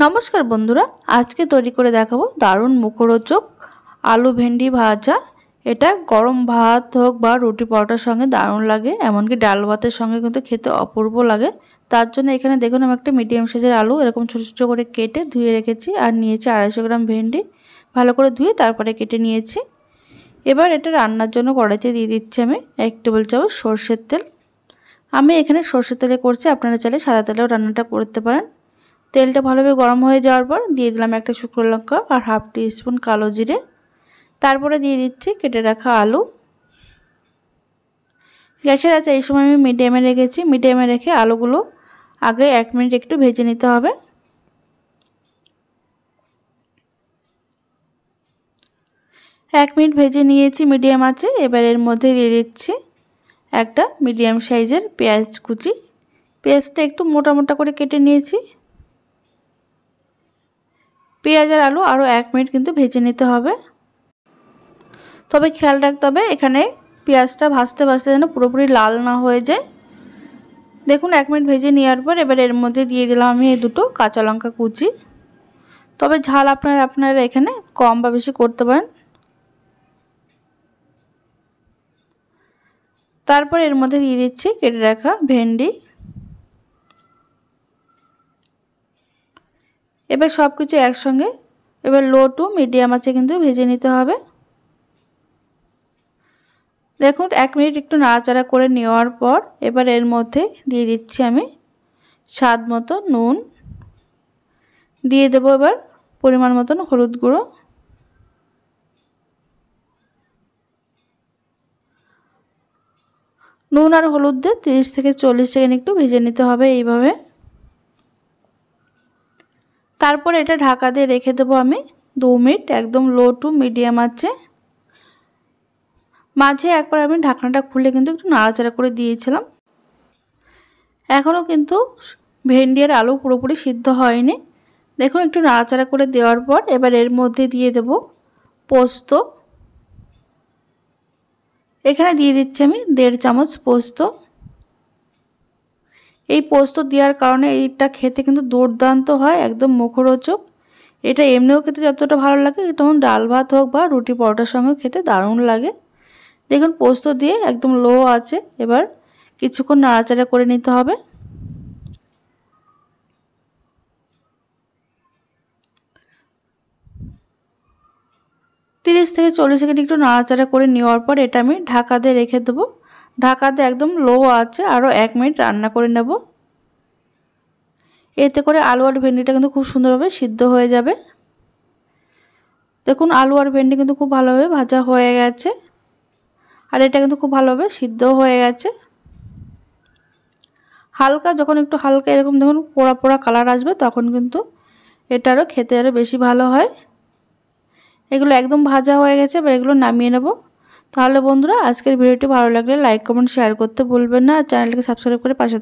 नमस्कार बंधुरा आज के तैरी करे देखाबो दारुण मुखरोचक आलू भेंडी भाजा। এটা गरम भात হোক বা রুটি পরোটার সঙ্গে দারুণ লাগে, এমনকি ডাল ভাতের সঙ্গে কিন্তু খেতে অপূর্ব লাগে। তার জন্য এখানে দেখুন আমি একটা মিডিয়াম সাইজের আলু এরকম ছোট ছোট করে কেটে ধুয়ে রেখেছি, আর নিয়েছি 250 গ্রাম ভেন্ডি ভালো করে ধুয়ে তারপরে কেটে নিয়েছি। এবার এটা রান্নার জন্য কড়াইতে দিয়ে দিচ্ছি আমি 1 টেবিল চামচ সরষের তেল। আমি এখানে সরষের তেলে করছি, আপনারা চাইলে সাদা তেলেও রান্নাটা করতে পারেন। তেলটা ভালোভাবে গরম হয়ে যাওয়ার পর দিয়ে দিলাম একটা শুকনো লঙ্কা আর হাফ টিস্পুন কালো জিরে। তারপরে দিয়ে দিচ্ছি কেটে রাখা আলু। গ্যাসের আঁচ এই সময় আমি মিডিয়ামে রেখেছি, মিডিয়ামে রেখে আলুগুলো আগে 1 মিনিট একটু ভেজে নিতে হবে। এক মিনিট ভেজে নিয়েছি মিডিয়াম আঁচে। এবার এর মধ্যে দিয়ে দিচ্ছি একটা মিডিয়াম সাইজের পেঁয়াজ কুচি। পেঁয়াজটা একটু মোটা মোটা করে কেটে নিয়েছি। পেঁয়াজ আর আলু আরও 1 মিনিট কিন্তু ভেজে নিতে হবে। তবে খেয়াল রাখতে হবে এখানে পেঁয়াজটা ভাজতে ভাজতে যেন পুরোপুরি লাল না হয়ে যায়। দেখুন 1 মিনিট ভেজে নেওয়ার পর এবার এর মধ্যে দিয়ে দিলাম আমি এই দুটো কাঁচা লঙ্কা কুচি। তবে ঝাল আপনারা এখানে কম বা বেশি করতে পারেন। তারপর এর মধ্যে দিয়ে দিচ্ছি কেটে রাখা ভেন্ডি। এবার সব কিছু একসঙ্গে এবার লো টু মিডিয়াম আঁচে কিন্তু ভেজে নিতে হবে। দেখুন 1 মিনিট একটু নাড়াচাড়া করে নেওয়ার পর এবার এর মধ্যে দিয়ে দিচ্ছি আমি স্বাদ মতো নুন, দিয়ে দেবো এবার পরিমাণ মতন হলুদ গুঁড়ো। নুন আর হলুদ দিয়ে 30 থেকে 40 সেকেন্ড একটু ভেজে নিতে হবে এইভাবে। তারপর এটা ঢাকা দিয়ে রেখে দেবো আমি 2 মিনিট একদম লো টু মিডিয়াম আঁচে। মাঝে একবার আমি ঢাকনাটা খুলে কিন্তু একটু নাড়াচাড়া করে দিয়েছিলাম। এখনও কিন্তু ভেন্ডি আর আলু পুরোপুরি সিদ্ধ হয়নি। দেখুন একটু নাড়াচাড়া করে দেওয়ার পর এবার এর মধ্যে দিয়ে দেব পোস্ত। এখানে দিয়ে দিচ্ছি আমি 1.5 চামচ পোস্ত। এই পোস্ত দেওয়ার কারণে এইটা খেতে কিন্তু দুর্দান্ত হয়, একদম মুখরোচক। এটা এমনিও খেতে যতটা ভালো লাগে তেমন ডাল ভাত হোক বা রুটি পরোটার সঙ্গে খেতে দারুণ লাগে। দেখুন পোস্ত দিয়ে একদম লো আছে, এবার কিছুক্ষণ নাড়াচাড়া করে নিতে হবে। তিরিশ থেকে 40 সেকেন্ড একটু নাড়াচাড়া করে নেওয়ার পর এটা আমি ঢাকা দিয়ে রেখে দেবো। ঢাকা দিয়ে একদম লো আছে আরও 1 মিনিট রান্না করে নেব। এতে করে আলু আর ভেন্ডিটা কিন্তু খুব সুন্দরভাবে সিদ্ধ হয়ে যাবে। দেখুন আলু আর ভেন্ডি কিন্তু খুব ভালোভাবে ভাজা হয়ে গেছে, আর এটা কিন্তু খুব ভালোভাবে সিদ্ধ হয়ে গেছে। হালকা যখন একটু হালকা এরকম দেখুন পোড়া পোড়া কালার আসবে তখন কিন্তু এটা আরও খেতে আরও বেশি ভালো হয়। এগুলো একদম ভাজা হয়ে গেছে, এবার এগুলো নামিয়ে নেব। তাহলে বন্ধুরা আজকের ভিডিওটি ভালো লাগলে লাইক কমেন্ট শেয়ার করতে ভুলবেন না, আর চ্যানেলটিকে সাবস্ক্রাইব করে পাশে